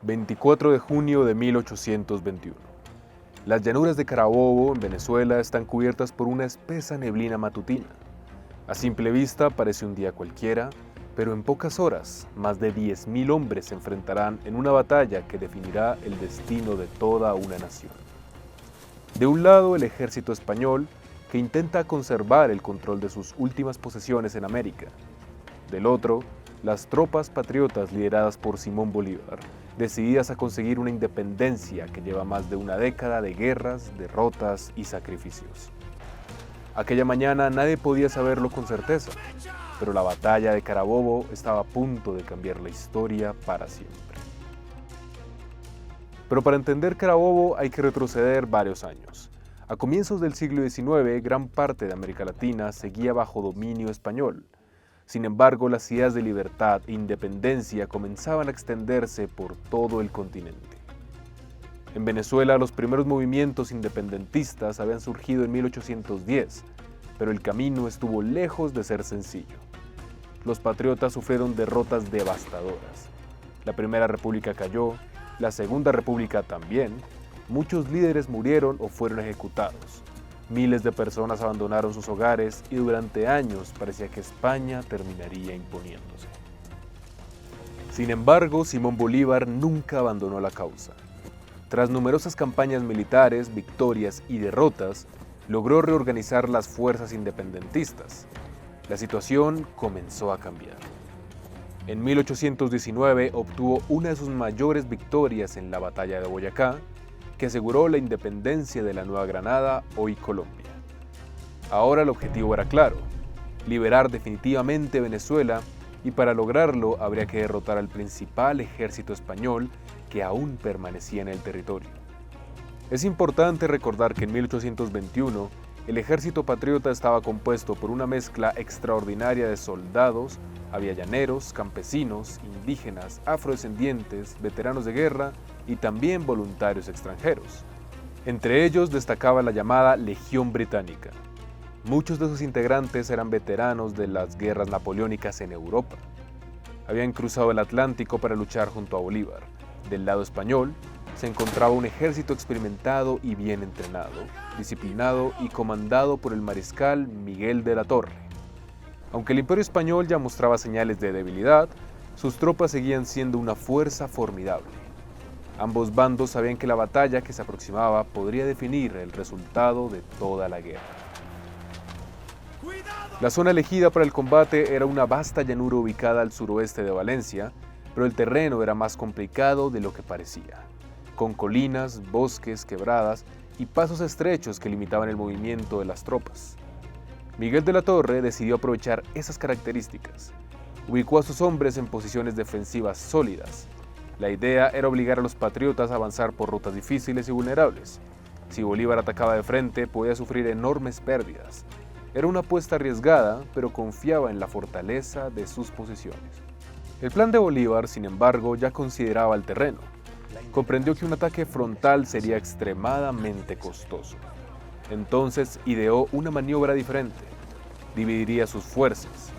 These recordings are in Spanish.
24 de junio de 1821. Las llanuras de Carabobo, en Venezuela, están cubiertas por una espesa neblina matutina. A simple vista parece un día cualquiera, pero en pocas horas, más de 10.000 hombres se enfrentarán en una batalla que definirá el destino de toda una nación. De un lado, el ejército español, que intenta conservar el control de sus últimas posesiones en América. Del otro, las tropas patriotas lideradas por Simón Bolívar, decididas a conseguir una independencia que lleva más de una década de guerras, derrotas y sacrificios. Aquella mañana nadie podía saberlo con certeza, pero la batalla de Carabobo estaba a punto de cambiar la historia para siempre. Pero para entender Carabobo hay que retroceder varios años. A comienzos del siglo XIX, gran parte de América Latina seguía bajo dominio español. Sin embargo, las ideas de libertad e independencia comenzaban a extenderse por todo el continente. En Venezuela, los primeros movimientos independentistas habían surgido en 1810, pero el camino estuvo lejos de ser sencillo. Los patriotas sufrieron derrotas devastadoras. La Primera República cayó, la Segunda República también, muchos líderes murieron o fueron ejecutados. Miles de personas abandonaron sus hogares y durante años parecía que España terminaría imponiéndose. Sin embargo, Simón Bolívar nunca abandonó la causa. Tras numerosas campañas militares, victorias y derrotas, logró reorganizar las fuerzas independentistas. La situación comenzó a cambiar. En 1819 obtuvo una de sus mayores victorias en la Batalla de Boyacá, que aseguró la independencia de la Nueva Granada, hoy Colombia. Ahora el objetivo era claro: liberar definitivamente Venezuela, y para lograrlo habría que derrotar al principal ejército español que aún permanecía en el territorio. Es importante recordar que en 1821 el ejército patriota estaba compuesto por una mezcla extraordinaria de soldados, avellaneros, campesinos, indígenas, afrodescendientes, veteranos de guerra y también voluntarios extranjeros. Entre ellos destacaba la llamada Legión Británica. Muchos de sus integrantes eran veteranos de las guerras napoleónicas en Europa. Habían cruzado el Atlántico para luchar junto a Bolívar. Del lado español se encontraba un ejército experimentado y bien entrenado, disciplinado y comandado por el mariscal Miguel de la Torre. Aunque el Imperio Español ya mostraba señales de debilidad, sus tropas seguían siendo una fuerza formidable. Ambos bandos sabían que la batalla que se aproximaba podría definir el resultado de toda la guerra. La zona elegida para el combate era una vasta llanura ubicada al suroeste de Valencia, pero el terreno era más complicado de lo que parecía, con colinas, bosques, quebradas y pasos estrechos que limitaban el movimiento de las tropas. Miguel de la Torre decidió aprovechar esas características. Ubicó a sus hombres en posiciones defensivas sólidas. La idea era obligar a los patriotas a avanzar por rutas difíciles y vulnerables. Si Bolívar atacaba de frente, podía sufrir enormes pérdidas. Era una apuesta arriesgada, pero confiaba en la fortaleza de sus posiciones. El plan de Bolívar, sin embargo, ya consideraba el terreno. Comprendió que un ataque frontal sería extremadamente costoso. Entonces ideó una maniobra diferente. Dividiría sus fuerzas.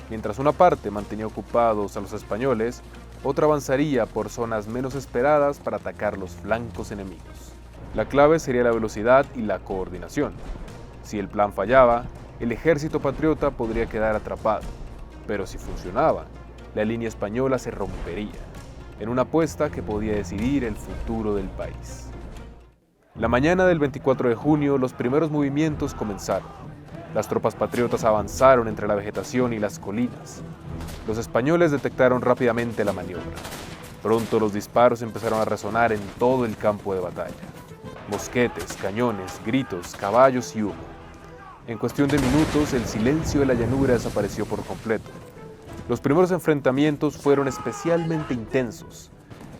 Mientras una parte mantenía ocupados a los españoles, otra avanzaría por zonas menos esperadas para atacar los flancos enemigos. La clave sería la velocidad y la coordinación. Si el plan fallaba, el ejército patriota podría quedar atrapado. Pero si funcionaba, la línea española se rompería, en una apuesta que podía decidir el futuro del país. La mañana del 24 de junio, los primeros movimientos comenzaron. Las tropas patriotas avanzaron entre la vegetación y las colinas. Los españoles detectaron rápidamente la maniobra. Pronto los disparos empezaron a resonar en todo el campo de batalla. Mosquetes, cañones, gritos, caballos y humo. En cuestión de minutos, el silencio de la llanura desapareció por completo. Los primeros enfrentamientos fueron especialmente intensos.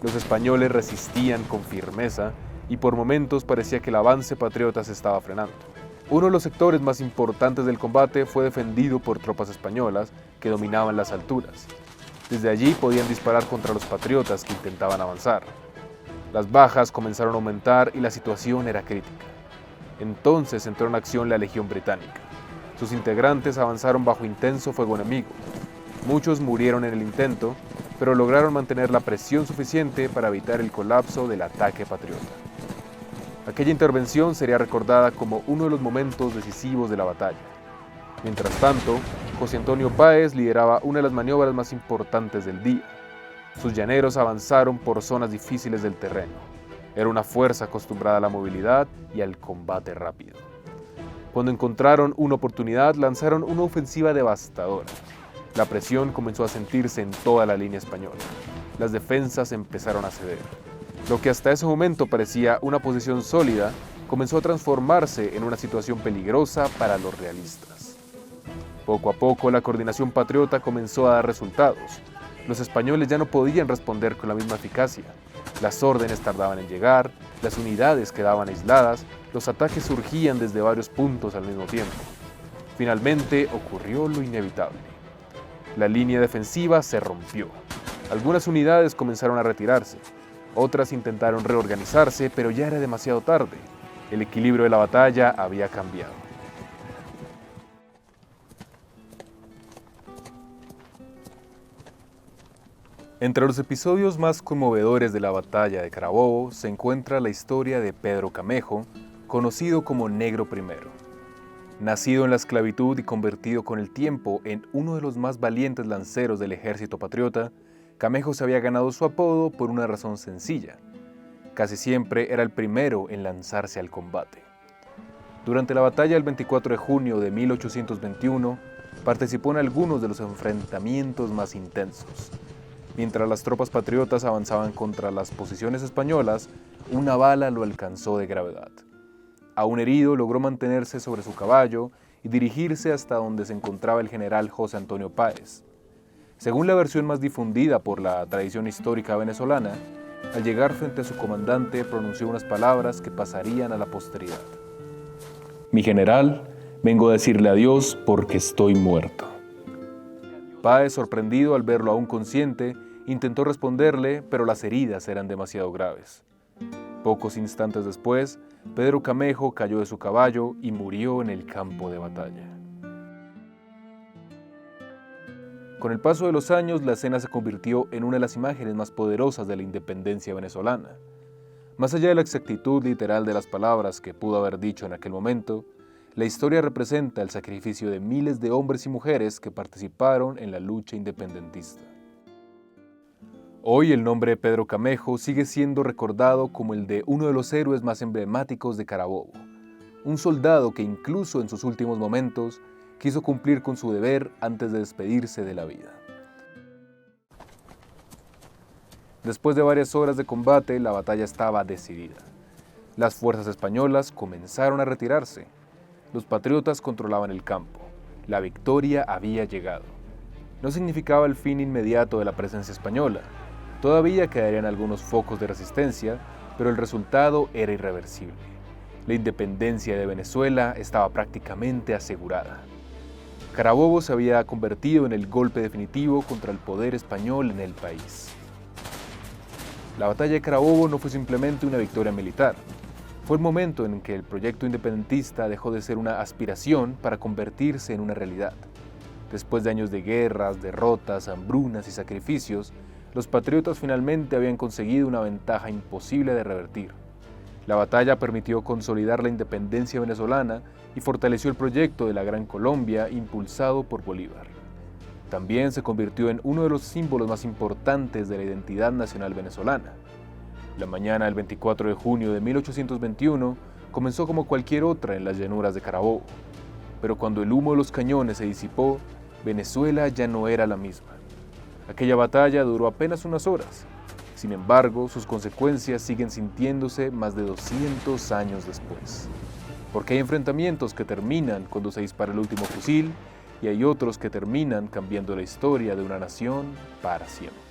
Los españoles resistían con firmeza y por momentos parecía que el avance patriota se estaba frenando. Uno de los sectores más importantes del combate fue defendido por tropas españolas que dominaban las alturas. Desde allí podían disparar contra los patriotas que intentaban avanzar. Las bajas comenzaron a aumentar y la situación era crítica. Entonces entró en acción la Legión Británica. Sus integrantes avanzaron bajo intenso fuego enemigo. Muchos murieron en el intento, pero lograron mantener la presión suficiente para evitar el colapso del ataque patriota. Aquella intervención sería recordada como uno de los momentos decisivos de la batalla. Mientras tanto, José Antonio Páez lideraba una de las maniobras más importantes del día. Sus llaneros avanzaron por zonas difíciles del terreno. Era una fuerza acostumbrada a la movilidad y al combate rápido. Cuando encontraron una oportunidad, lanzaron una ofensiva devastadora. La presión comenzó a sentirse en toda la línea española. Las defensas empezaron a ceder. Lo que hasta ese momento parecía una posición sólida, comenzó a transformarse en una situación peligrosa para los realistas. Poco a poco, la coordinación patriota comenzó a dar resultados. Los españoles ya no podían responder con la misma eficacia. Las órdenes tardaban en llegar, las unidades quedaban aisladas, los ataques surgían desde varios puntos al mismo tiempo. Finalmente ocurrió lo inevitable. La línea defensiva se rompió. Algunas unidades comenzaron a retirarse. Otras intentaron reorganizarse, pero ya era demasiado tarde. El equilibrio de la batalla había cambiado. Entre los episodios más conmovedores de la batalla de Carabobo se encuentra la historia de Pedro Camejo, conocido como Negro I. Nacido en la esclavitud y convertido con el tiempo en uno de los más valientes lanceros del ejército patriota, Camejo se había ganado su apodo por una razón sencilla. Casi siempre era el primero en lanzarse al combate. Durante la batalla del 24 de junio de 1821, participó en algunos de los enfrentamientos más intensos. Mientras las tropas patriotas avanzaban contra las posiciones españolas, una bala lo alcanzó de gravedad. Aún herido, logró mantenerse sobre su caballo y dirigirse hasta donde se encontraba el general José Antonio Páez. Según la versión más difundida por la tradición histórica venezolana, al llegar frente a su comandante pronunció unas palabras que pasarían a la posteridad. «Mi general, vengo a decirle adiós porque estoy muerto». Páez, sorprendido al verlo aún consciente, intentó responderle, pero las heridas eran demasiado graves. Pocos instantes después, Pedro Camejo cayó de su caballo y murió en el campo de batalla. Con el paso de los años, la escena se convirtió en una de las imágenes más poderosas de la independencia venezolana. Más allá de la exactitud literal de las palabras que pudo haber dicho en aquel momento, la historia representa el sacrificio de miles de hombres y mujeres que participaron en la lucha independentista. Hoy el nombre de Pedro Camejo sigue siendo recordado como el de uno de los héroes más emblemáticos de Carabobo, un soldado que incluso en sus últimos momentos quiso cumplir con su deber antes de despedirse de la vida. Después de varias horas de combate, la batalla estaba decidida. Las fuerzas españolas comenzaron a retirarse. Los patriotas controlaban el campo. La victoria había llegado. No significaba el fin inmediato de la presencia española. Todavía quedarían algunos focos de resistencia, pero el resultado era irreversible. La independencia de Venezuela estaba prácticamente asegurada. Carabobo se había convertido en el golpe definitivo contra el poder español en el país. La batalla de Carabobo no fue simplemente una victoria militar. Fue el momento en que el proyecto independentista dejó de ser una aspiración para convertirse en una realidad. Después de años de guerras, derrotas, hambrunas y sacrificios, los patriotas finalmente habían conseguido una ventaja imposible de revertir. La batalla permitió consolidar la independencia venezolana y fortaleció el proyecto de la Gran Colombia impulsado por Bolívar. También se convirtió en uno de los símbolos más importantes de la identidad nacional venezolana. La mañana del 24 de junio de 1821 comenzó como cualquier otra en las llanuras de Carabobo, pero cuando el humo de los cañones se disipó, Venezuela ya no era la misma. Aquella batalla duró apenas unas horas. Sin embargo, sus consecuencias siguen sintiéndose más de 200 años después. Porque hay enfrentamientos que terminan cuando se dispara el último fusil y hay otros que terminan cambiando la historia de una nación para siempre.